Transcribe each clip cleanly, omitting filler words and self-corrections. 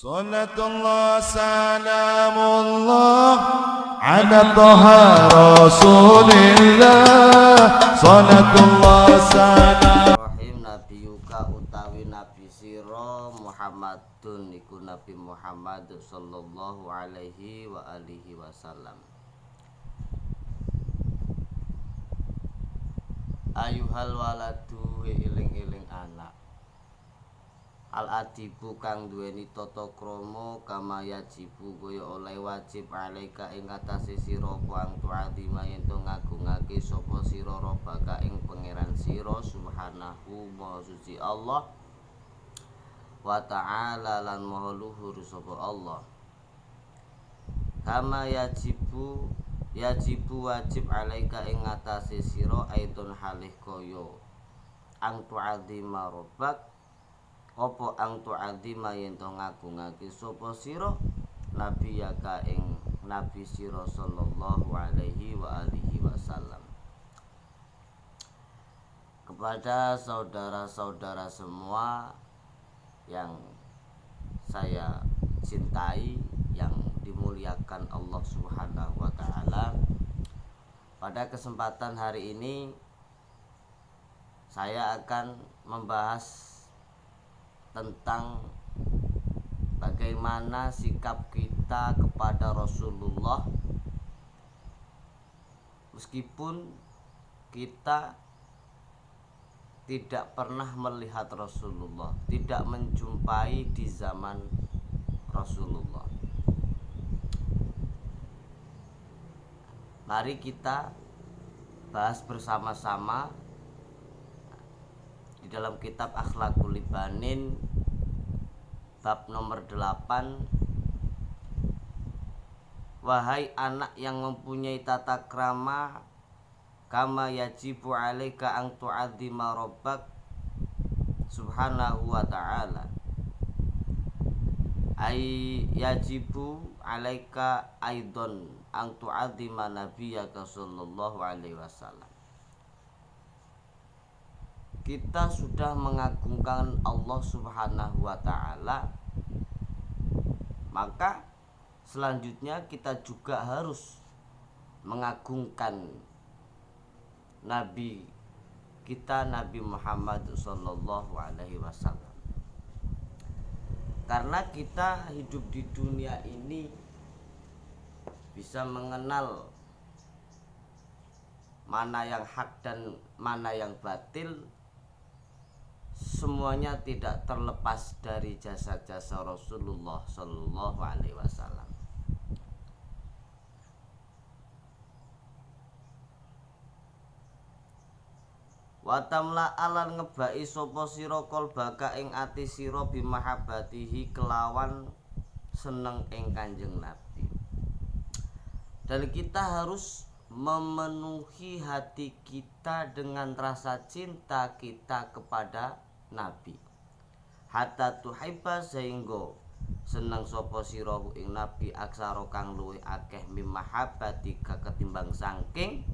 Salatullah salamullah ala taha rasulillah. Salatullah salam Rahim Nabi Yuka utawi Nabi Siro Muhammadun iku Nabi Muhammad sallallahu alaihi wa alihi wasallam. Ayuhal waladu iling-iling anak, al adibu kang duweni tata krama kama yajibu kaya oleh wajib alaika ing atase sira kuang tu'adzima yen to ngagungake sapa sira robaka ing pangeran sira subhanahu wa suci Allah wa ta'ala lan maha luhur sapa Allah. Kama yajibu wajib alaika ing atase sira aidon halih kaya ang tu'adzima robak apa ang tu'adzima yen to ngagungake sapa sira nabi yaka ing nabi sira sallallahu alaihi wa alihi wasallam. Kepada saudara-saudara semua yang saya cintai, yang dimuliakan Allah Subhanahu wa taala, pada kesempatan hari ini saya akan membahas tentang bagaimana sikap kita kepada Rasulullah meskipun kita tidak pernah melihat Rasulullah, tidak menjumpai di zaman Rasulullah. Mari kita bahas bersama-sama di dalam kitab Akhlaqul Libanin bab nomor 8. Wahai anak yang mempunyai tata krama, kama yajibu alaika ang tu'adzima rabbak subhanahu wa ta'ala. Ay yajibu alaika aidon ang tu'adzima nabiyyaka sallallahu alaihi wasallam. Kita sudah mengagungkan Allah Subhanahu wa ta'ala, maka selanjutnya kita juga harus mengagungkan Nabi kita, Nabi Muhammad sallallahu alaihi wasallam. Karena kita hidup di dunia ini bisa mengenal mana yang hak dan mana yang batil, semuanya tidak terlepas dari jasa-jasa Rasulullah sallallahu alaihi wasallam. Wa tamla alan ngebaki sapa sira qalbaka ing ati sira bimahabbatihi kelawan seneng ing Kanjeng Nabi. Dan kita harus memenuhi hati kita dengan rasa cinta kita kepada Nabi. Hatta tuhibba sehingga seneng sapa sira ing Nabi aksara kang luwih akeh mimahabbatika ketimbang saking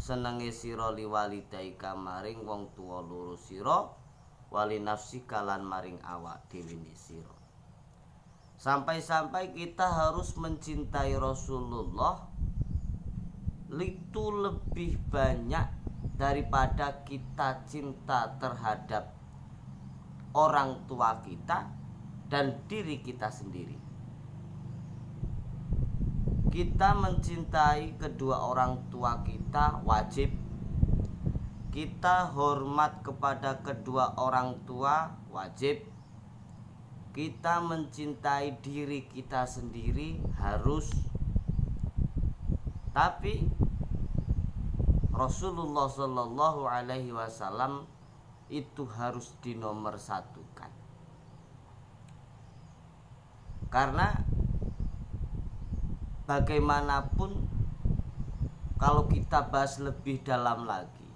senenge sira liwalidaika maring wong tuwa loro sira, wali nafsika lan maring awak dhewe sira. Sampai-sampai kita harus mencintai Rasulullah itu lebih banyak daripada kita cinta terhadap orang tua kita dan diri kita sendiri. Kita mencintai kedua orang tua kita wajib. Kita hormat kepada kedua orang tua wajib. Kita mencintai diri kita sendiri harus. Tapi Rasulullah sallallahu alaihi wasallam itu harus dinomorsatukan. Karena bagaimanapun kalau kita bahas lebih dalam lagi,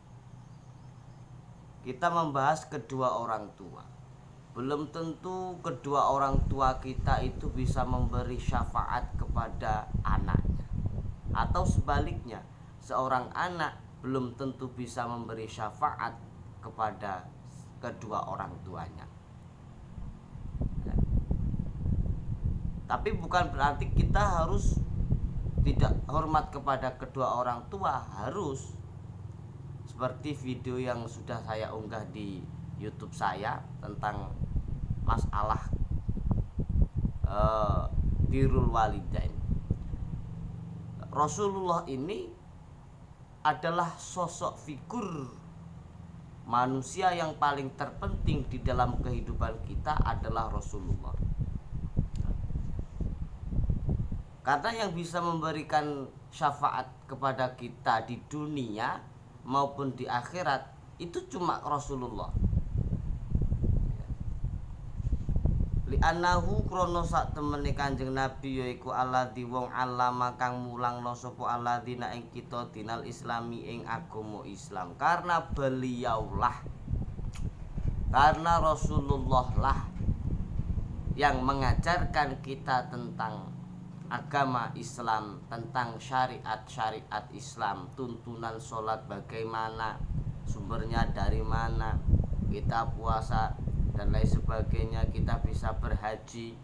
kita membahas kedua orang tua. Belum tentu kedua orang tua kita itu bisa memberi syafaat kepada anaknya. Atau sebaliknya, seorang anak belum tentu bisa memberi syafaat kepada kedua orang tuanya. Tapi bukan berarti kita harus tidak hormat kepada kedua orang tua, harus. Seperti video yang sudah saya unggah di YouTube saya tentang masalah birrul walidain. Rasulullah ini adalah sosok figur manusia yang paling terpenting di dalam kehidupan kita adalah Rasulullah. Karena yang bisa memberikan syafaat kepada kita di dunia maupun di akhirat itu cuma Rasulullah. Li'annahu krono sak temene Kanjeng Nabi yaiku alladzi wong alama kang mulangno sapa alladzina ing kita dinal islami ing agama Islam. Karena beliaulah, karena Rasulullah lah yang mengajarkan kita tentang agama Islam, tentang syariat Islam, tuntunan sholat bagaimana, sumbernya dari mana, kita puasa dan lain sebagainya, kita bisa berhaji,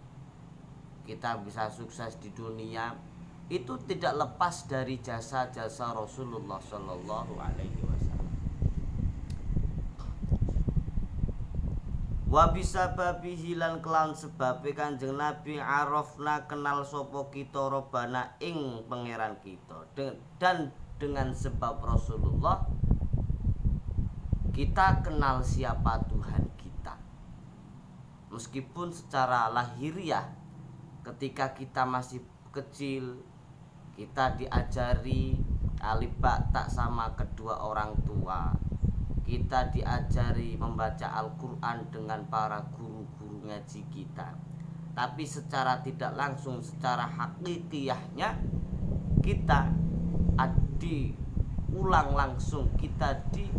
kita bisa sukses di dunia. Itu tidak lepas dari jasa-jasa Rasulullah Shallallahu Alaihi Wasallam. Wa bisa babi hilan kelan sebabe Kanjeng Nabi arafna kenal sopo kita robana ing pangeran kita, dan dengan sebab Rasulullah kita kenal siapa Tuhan kita. Meskipun secara lahiriah ketika kita masih kecil kita diajari alif ba ta sama kedua orang tua, kita diajari membaca Al-Quran dengan para guru-guru ngaji kita. Tapi secara tidak langsung, secara hakikiahnya kita diulang langsung, kita diajari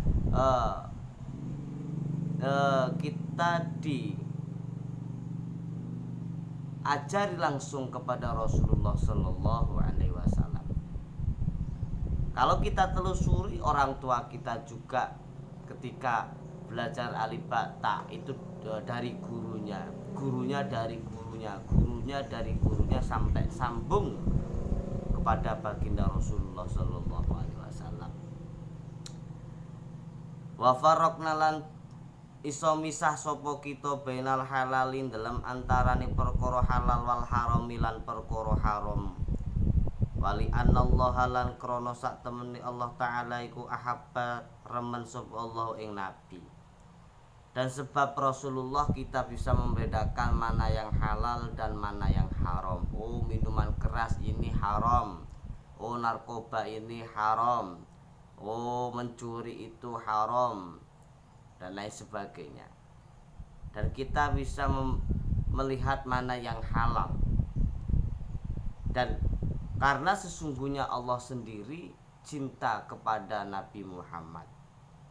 langsung kepada Rasulullah Sallallahu Alaihi Wasallam. Kalau kita telusuri, orang tua kita juga ketika belajar alif ba ta itu dari gurunya, gurunya dari gurunya, gurunya dari gurunya sampai sambung kepada baginda Rasulullah Sallallahu Alaihi Wasallam. Wa farraqna lan iso misah sapa kita bainal halalin dalam antarane perkara halal wal haram lan perkara haram. Wali anallaha lan krana sak temene Allah taala iku ahabba remen sapa Allah ing nabi. Dan sebab Rasulullah kita bisa membedakan mana yang halal dan mana yang haram. Oh, minuman keras ini haram. Oh, narkoba ini haram. Oh, mencuri itu haram, dan lain sebagainya. Dan kita bisa melihat mana yang halal. Dan karena sesungguhnya Allah sendiri cinta kepada Nabi Muhammad.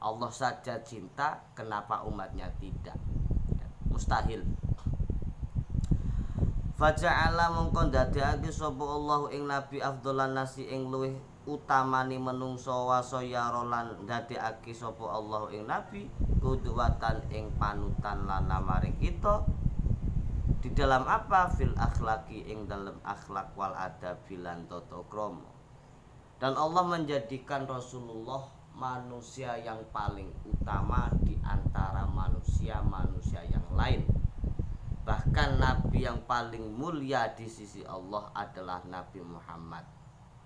Allah saja cinta, kenapa umatnya tidak? Mustahil. Faja'ala mongko ndadekake sapa Allah ing Nabi afdholan nasi ing luwih utamani menungso wasaya lan ndadekake sapa Allah ing Nabi kudwatan ing panutan lana maring kita. Di dalam apa? Fil akhlaki ing dalam akhlak wal adabi lan tata krama. Dan Allah menjadikan Rasulullah manusia yang paling utama di antara manusia-manusia yang lain. Bahkan Nabi yang paling mulia di sisi Allah adalah Nabi Muhammad.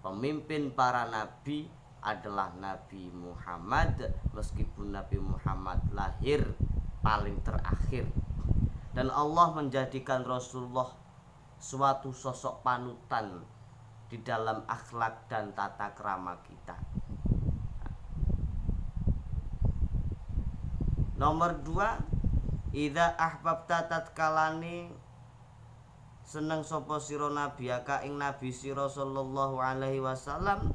Pemimpin para nabi adalah Nabi Muhammad, meskipun Nabi Muhammad lahir paling terakhir. Dan Allah menjadikan Rasulullah suatu sosok panutan di dalam akhlak dan tata krama kita. Nomor 2, idza ahbabta tatkalani seneng sapa sira nabiyaka ing nabi sira sallallahu alaihi wasallam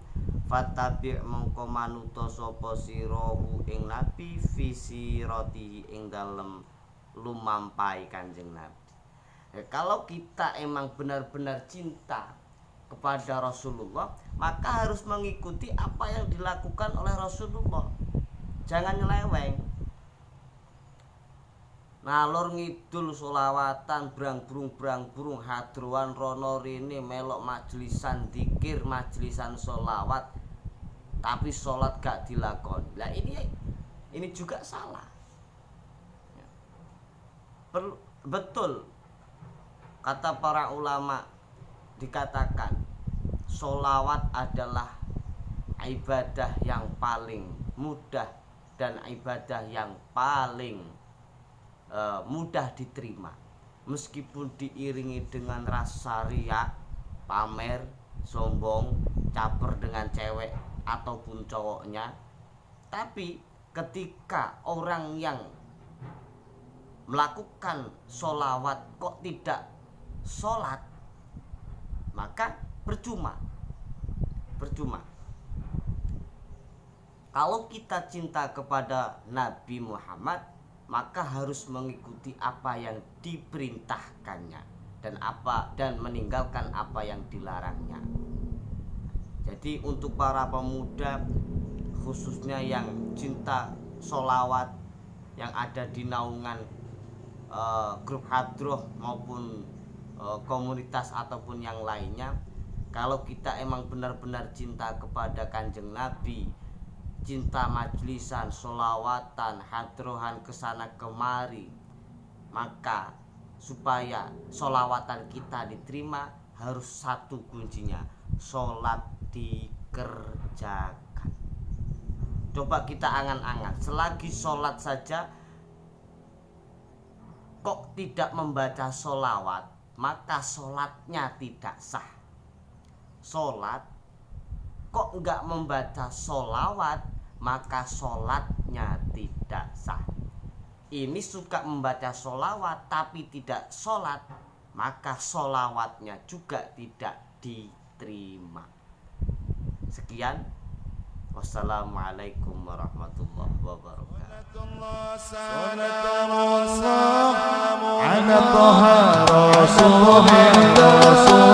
fatabi' mongko manuta sapa sira ing nabi fi siratihi ing dalem lumampai Kanjeng Nabi. Kalau kita emang benar-benar cinta kepada Rasulullah, maka harus mengikuti apa yang dilakukan oleh Rasulullah. Jangan nyeleweng. ngalor ngidul solawatan brang-brung hadroan rono rene melok majlisan dzikir, majlisan solawat, tapi sholat gak dilakoni. Lah ini juga salah. Betul kata para ulama, dikatakan sholawat adalah ibadah yang paling mudah dan ibadah yang paling mudah diterima, meskipun diiringi dengan rasa riya, pamer, sombong, caper dengan cewek ataupun cowoknya. Tapi ketika orang yang melakukan sholawat kok tidak sholat, maka percuma. Kalau kita cinta kepada Nabi Muhammad, maka harus mengikuti apa yang diperintahkannya dan meninggalkan apa yang dilarangnya. Jadi untuk para pemuda khususnya yang cinta sholawat, yang ada di naungan grup hadroh maupun komunitas ataupun yang lainnya, kalau kita emang benar-benar cinta kepada Kanjeng Nabi, cinta majlisan, sholawatan, hadrohan kesana kemari, maka supaya sholawatan kita diterima harus satu kuncinya, sholat dikerjakan. Coba kita angan-angan, selagi sholat saja kok tidak membaca sholawat, maka sholatnya tidak sah. Sholat kok enggak membaca sholawat, maka sholatnya tidak sah. Ini suka membaca sholawat tapi tidak sholat, maka sholawatnya juga tidak diterima. Sekian, wassalamualaikum warahmatullahi wabarakatuh. على طه رسول الله